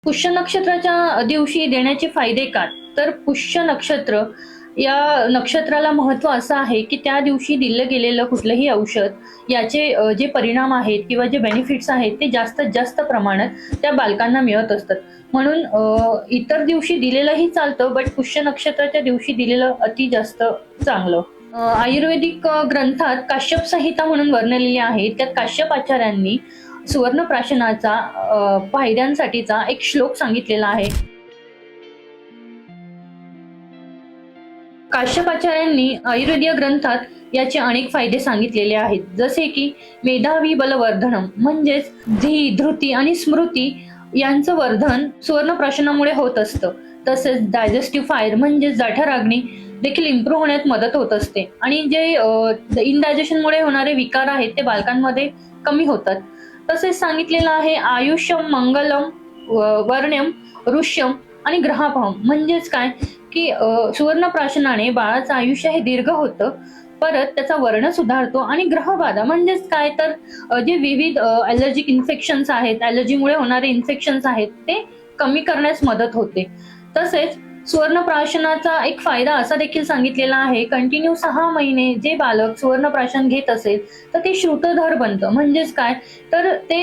पुष्य नक्षत्राच्या दिवशी देण्याचे फायदे काय? तर पुष्य नक्षत्र या नक्षत्राला महत्व असं आहे की त्या दिवशी दिलं गेलेलं कुठलंही औषध याचे जे परिणाम आहेत किंवा जे बेनिफिट्स आहेत ते जास्तीत जास्त प्रमाणात त्या बालकांना मिळत असतात. म्हणून इतर दिवशी दिलेलंही चालतं, बट पुष्य नक्षत्राच्या दिवशी दिलेलं अति जास्त चांगलं. आयुर्वेदिक ग्रंथात काश्यप संहिता म्हणून वर्णलेली आहे. त्यात काश्यप आचार्यांनी सुवर्णप्राशनाचा फायद्यांसाठीचा एक श्लोक सांगितलेला आहे. काश्यपाचार्यांनी आयुर्वेदीय ग्रंथात याचे अनेक फायदे सांगितलेले आहेत, जसे की मेधावी बलवर्धनम म्हणजेच धृती आणि स्मृती यांचं वर्धन सुवर्णप्राशनामुळे होत असतं. तसेच डायजेस्टिव्ह फायर म्हणजे जठराग्नी देखील इम्प्रूव्ह होण्यात मदत होत असते आणि जे इनडायजेशनमुळे होणारे विकार आहेत ते बालकांमध्ये कमी होतात. तसेच सांगितलेलं आहे आयुष्यम मंगलम वर्ण्यम ऋष्यम आणि ग्रहापहम म्हणजेच काय की सुवर्णप्राशनाने बाळाचं आयुष्य हे दीर्घ होतं, परत त्याचा वर्ण सुधारतो आणि ग्रहबाधा म्हणजेच काय तर जे विविध ॲलर्जिक इन्फेक्शन्स आहेत, ॲलर्जीमुळे होणारे इन्फेक्शन्स आहेत ते कमी करण्यास मदत होते. तसेच सुवर्णप्राशनाचा एक फायदा असा देखील सांगितलेला आहे, कंटिन्यू 6 महिने जे बालक सुवर्णप्राशन घेत असेल तर ते श्रुतधर बनतं. म्हणजेच काय तर ते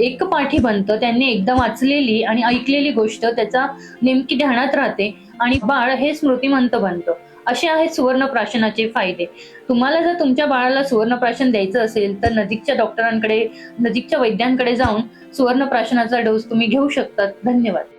एकपाठी बनतं. त्यांनी एकदा वाचलेली आणि ऐकलेली गोष्ट त्याचा नेमकी ध्यानात राहते आणि बाळ हे स्मृतिमंत बनतं. असे आहेत सुवर्णप्राशनाचे फायदे. तुम्हाला जर तुमच्या बाळाला सुवर्णप्राशन द्यायचं असेल तर नजीकच्या डॉक्टरांकडे, नजीकच्या वैद्यांकडे जाऊन सुवर्णप्राशनाचा डोस तुम्ही घेऊ शकतात. धन्यवाद.